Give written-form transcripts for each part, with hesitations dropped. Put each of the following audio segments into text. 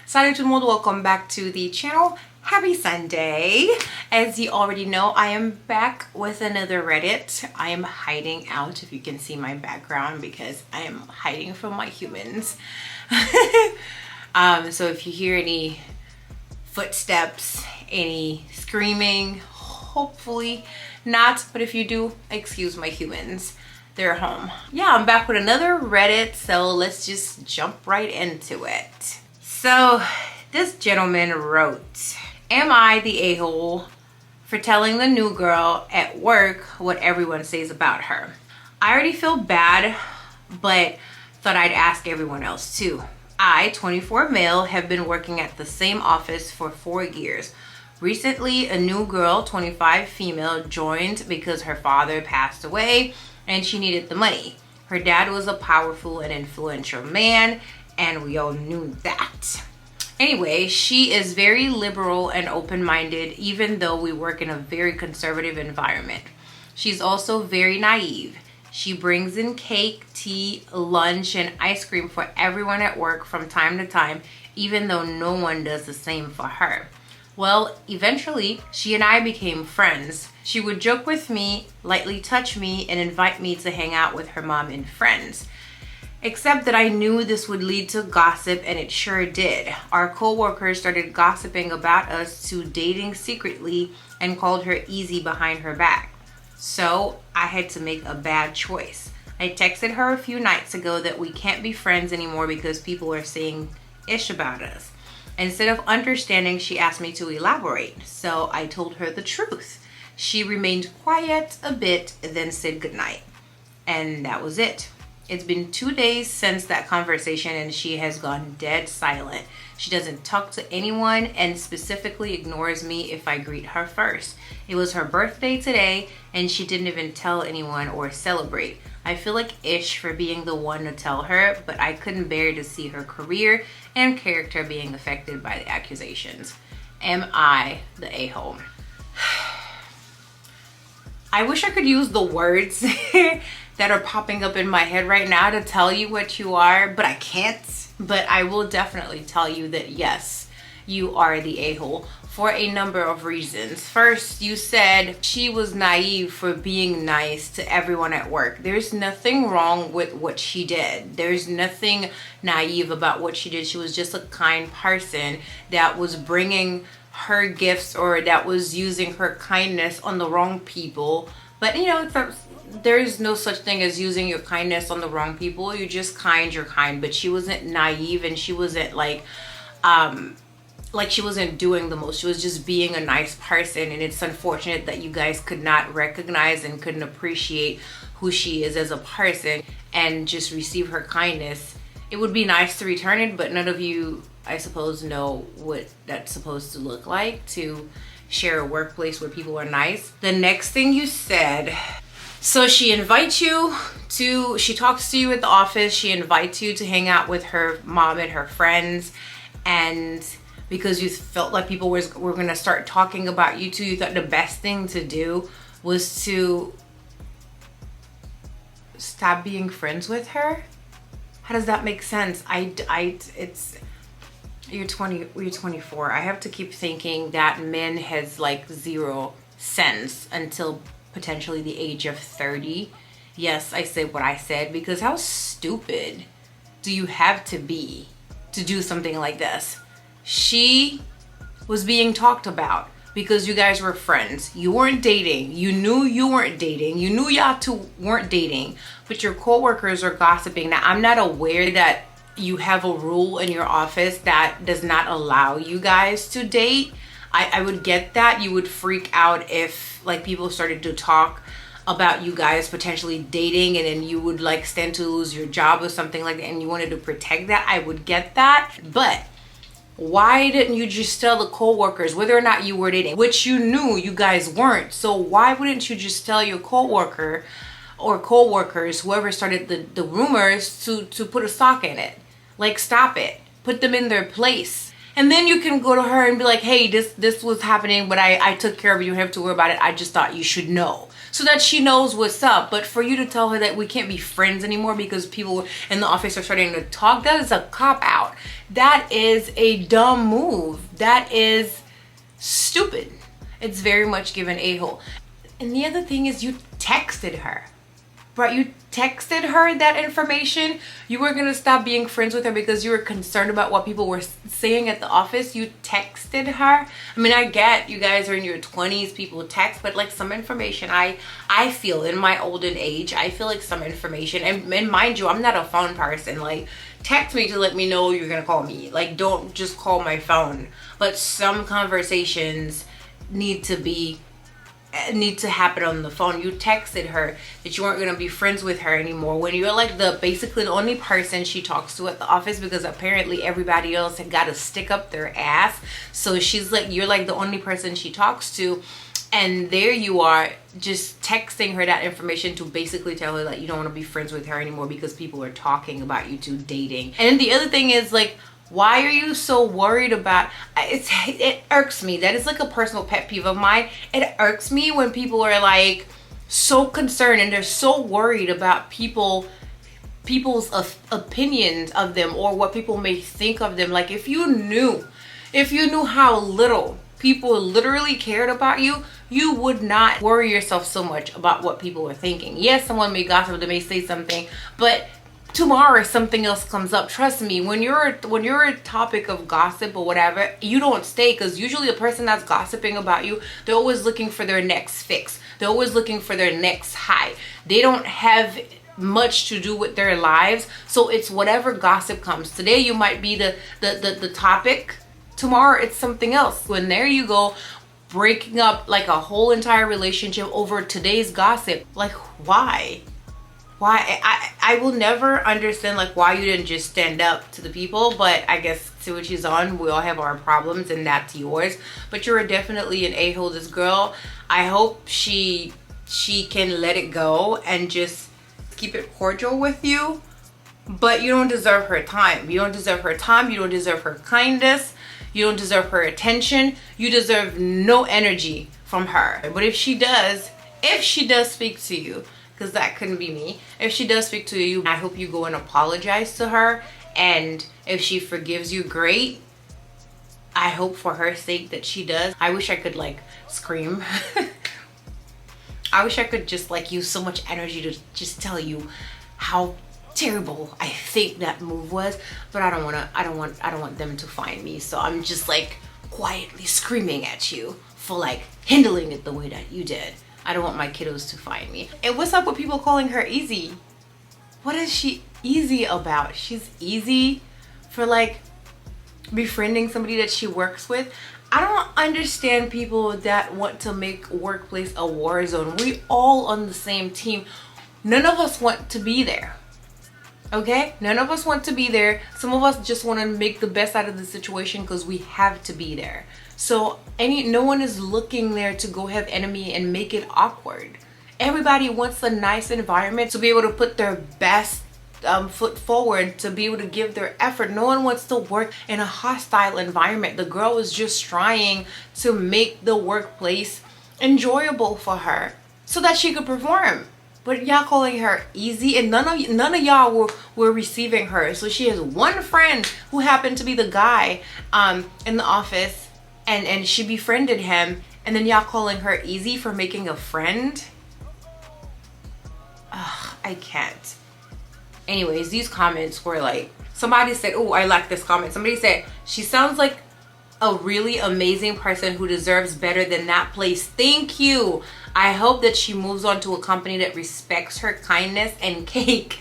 Salut tout le monde, welcome back to the channel. Happy Sunday. As you already know, I am back with another Reddit. I am hiding out, if you can see my background, because I am hiding from my humans. So if you hear any footsteps, any screaming, hopefully not, but if you do, excuse my humans. They're home. Yeah, I'm back with another Reddit, so let's just jump right into it. So this gentleman wrote, am I the a-hole for telling the new girl at work what everyone says about her? I already feel bad, but thought I'd ask everyone else too. I, 24 male, have been working at the same office for 4 years. Recently, a new girl, 25 female, joined because her father passed away and she needed the money. Her dad was a powerful and influential man, and we all knew that. Anyway, she is very liberal and open-minded, even though we work in a very conservative environment. She's also very naive. She brings in cake, tea, lunch, and ice cream for everyone at work from time to time, even though no one does the same for her. Well, eventually, she and I became friends. She would joke with me, lightly touch me, and invite me to hang out with her mom and friends. Except that I knew this would lead to gossip, and it sure did. Our co-workers started gossiping about us to dating secretly and called her easy behind her back. So I had to make a bad choice. I texted her a few nights ago that we can't be friends anymore because people are saying ish about us. Instead of understanding, she asked me to elaborate. So I told her the truth. She remained quiet a bit, then said goodnight. And that was it. It's been 2 days since that conversation and she has gone dead silent. She doesn't talk to anyone and specifically ignores me if I greet her first. It was her birthday today and she didn't even tell anyone or celebrate. I feel like ish for being the one to tell her, but I couldn't bear to see her career and character being affected by the accusations. Am I the a-hole? I wish I could use the words that are popping up in my head right now to tell you what you are, but I can't. But I will definitely tell you that yes, you are the a-hole for a number of reasons. First, you said she was naive for being nice to everyone at work. There's nothing wrong with what she did. There's nothing naive about what she did. She was just a kind person that was bringing her gifts or that was using her kindness on the wrong people. But you know, there's no such thing as using your kindness on the wrong people. You're just kind, you're kind. But she wasn't naive and she wasn't like she wasn't doing the most. She was just being a nice person, and it's unfortunate that you guys could not recognize and couldn't appreciate who she is as a person and just receive her kindness. It would be nice to return it, but none of you, I suppose, know what that's supposed to look like, to share a workplace where people are nice. The next thing you said, so she invites you to, she talks to you at the office, she invites you to hang out with her mom and her friends, and because you felt like people were gonna start talking about you too, you thought the best thing to do was to stop being friends with her? How does that make sense? You're 24. I have to keep thinking that men has like 0 sense until potentially the age of 30. Yes, I said what I said, because how stupid do you have to be to do something like this? She was being talked about because you guys were friends. You weren't dating. You knew you weren't dating. You knew y'all two weren't dating, but your coworkers are gossiping. Now, I'm not aware that you have a rule in your office that does not allow you guys to date. I would get that. You would freak out if like people started to talk about you guys potentially dating, and then you would like stand to lose your job or something like that, and you wanted to protect that. I would get that. But why didn't you just tell the co-workers whether or not you were dating, which you knew you guys weren't? So why wouldn't you just tell your co-worker or co-workers, whoever started the rumors, to put a sock in it? Like, stop it. Put them in their place. And then you can go to her and be like, hey, this was happening, but I took care of it. You don't have to worry about it. I just thought you should know. So that she knows what's up. But for you to tell her that we can't be friends anymore because people in the office are starting to talk, that is a cop out. That is a dumb move. That is stupid. It's very much given a-hole. And the other thing is, you texted her. Right, you texted her that information. You were gonna stop being friends with her because you were concerned about what people were saying at the office. You texted her. I mean, I get you guys are in your 20s, people text, but like some information, I feel in my older age, I feel like some information, and mind you, I'm not a phone person. Like, text me to let me know you're gonna call me. Like, don't just call my phone. But some conversations need to happen on the phone. You texted her that you weren't going to be friends with her anymore when you're like basically the only person she talks to at the office, because apparently everybody else had got to stick up their ass. So she's like, you're like the only person she talks to, and there you are just texting her that information to basically tell her that you don't want to be friends with her anymore because people are talking about you two dating. And the other thing is, like, why are you so worried about it? Irks me. That is like a personal pet peeve of mine. It irks me when people are like so concerned and they're so worried about people's opinions of them or what people may think of them. Like, if you knew how little people literally cared about you, you would not worry yourself so much about what people are thinking. Yes, someone may gossip, they may say something, but tomorrow something else comes up. Trust me, when you're a topic of gossip or whatever, you don't stay, because usually the person that's gossiping about you, they're always looking for their next fix. They're always looking for their next high. They don't have much to do with their lives, so it's whatever gossip comes. Today you might be the topic, tomorrow it's something else. When there you go, breaking up like a whole entire relationship over today's gossip. Like, why I will never understand like why you didn't just stand up to the people. But I guess to which is on, we all have our problems and that's yours. But you're definitely an a-hole. This girl, I hope she can let it go and just keep it cordial with you. But you don't deserve her time. You don't deserve her time. You don't deserve her kindness. You don't deserve her attention. You deserve no energy from her. But if she does speak to you, because that couldn't be me. If she does speak to you, I hope you go and apologize to her. And if she forgives you, great. I hope for her sake that she does. I wish I could like scream. I wish I could just like use so much energy to just tell you how terrible I think that move was. But I don't want them to find me. So I'm just like quietly screaming at you for like handling it the way that you did. I don't want my kiddos to find me. And what's up with people calling her easy? What is she easy about? She's easy for like befriending somebody that she works with. I don't understand people that want to make workplace a war zone. We all on the same team. None of us want to be there. Okay? None of us want to be there. Some of us just want to make the best out of the situation because we have to be there. So no one is looking there to go have enemy and make it awkward. Everybody wants a nice environment to be able to put their best foot forward, to be able to give their effort. No one wants to work in a hostile environment. The girl is just trying to make the workplace enjoyable for her so that she could perform. But y'all calling her easy, and none of y'all were receiving her. So she has one friend who happened to be the guy in the office. And she befriended him, and then y'all calling her easy for making a friend? Ugh, I can't. Anyways, these comments were like, somebody said, oh, I like this comment. Somebody said, she sounds like a really amazing person who deserves better than that place. Thank you. I hope that she moves on to a company that respects her kindness and cake.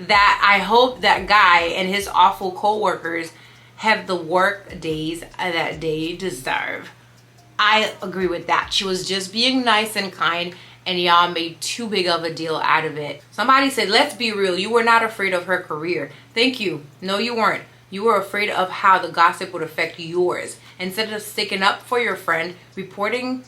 That I hope that guy and his awful co-workers have the work days that they deserve. I agree with that. She was just being nice and kind, and y'all made too big of a deal out of it. Somebody said, let's be real, you were not afraid of her career. Thank you. No, you weren't. You were afraid of how the gossip would affect yours. Instead of sticking up for your friend, reporting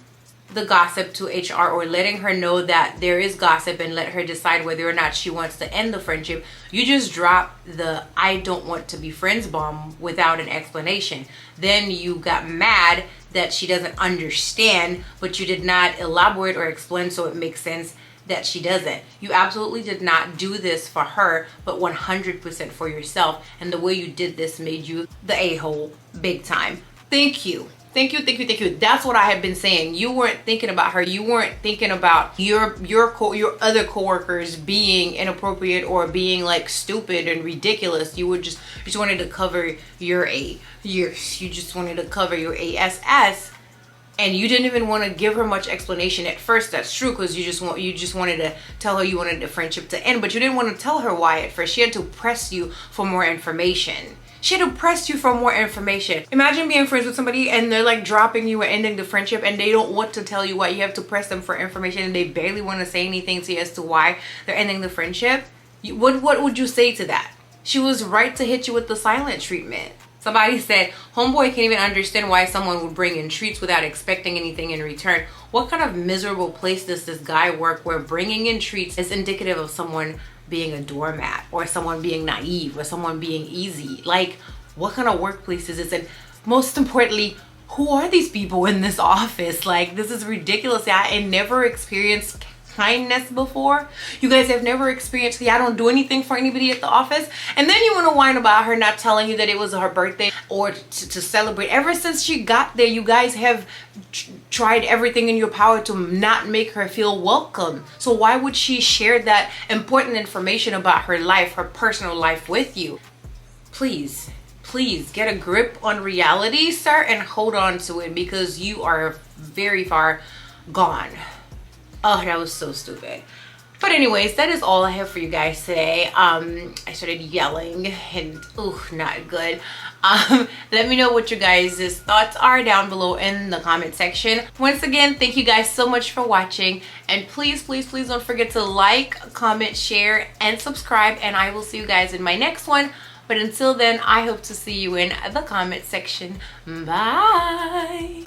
the gossip to HR or letting her know that there is gossip and let her decide whether or not she wants to end the friendship, you just drop the I don't want to be friends bomb without an explanation. Then you got mad that she doesn't understand, but you did not elaborate or explain so it makes sense. that she doesn't. You absolutely did not do this for her, but 100% for yourself. And the way you did this made you the a-hole big time. Thank you. Thank you, thank you, thank you. That's what I have been saying. You weren't thinking about her. You weren't thinking about your other coworkers being inappropriate or being like stupid and ridiculous. You just wanted to cover your you just wanted to cover your ass, and you didn't even want to give her much explanation at first. That's true, because you just wanted to tell her you wanted the friendship to end, but you didn't want to tell her why at first. She had to press you for more information. She had to press you for more information. Imagine being friends with somebody and they're like dropping you or ending the friendship, and they don't want to tell you why. You have to press them for information, and they barely want to say anything to you as to why they're ending the friendship. What would you say to that? She was right to hit you with the silent treatment. Somebody said, homeboy can't even understand why someone would bring in treats without expecting anything in return. What kind of miserable place does this guy work where bringing in treats is indicative of someone being a doormat, or someone being naive, or someone being easy? Like, what kind of workplace is this? And most importantly, who are these people in this office? Like, this is ridiculous. I never experienced kindness before. You guys have never experienced, I don't do anything for anybody at the office, and then you want to whine about her not telling you that it was her birthday or to celebrate. Ever since she got there, you guys have tried everything in your power to not make her feel welcome. So why would she share that important information about her life, her personal life, with you? Please get a grip on reality, sir, and hold on to it, because you are very far gone. Oh, that was so stupid. But anyways, that is all I have for you guys today. I started yelling, and not good. Let me know what your guys' thoughts are down below in the comment section. Once again, thank you guys so much for watching, and please don't forget to like, comment, share, and subscribe, and I will see you guys in my next one. But until then, I hope to see you in the comment section. Bye.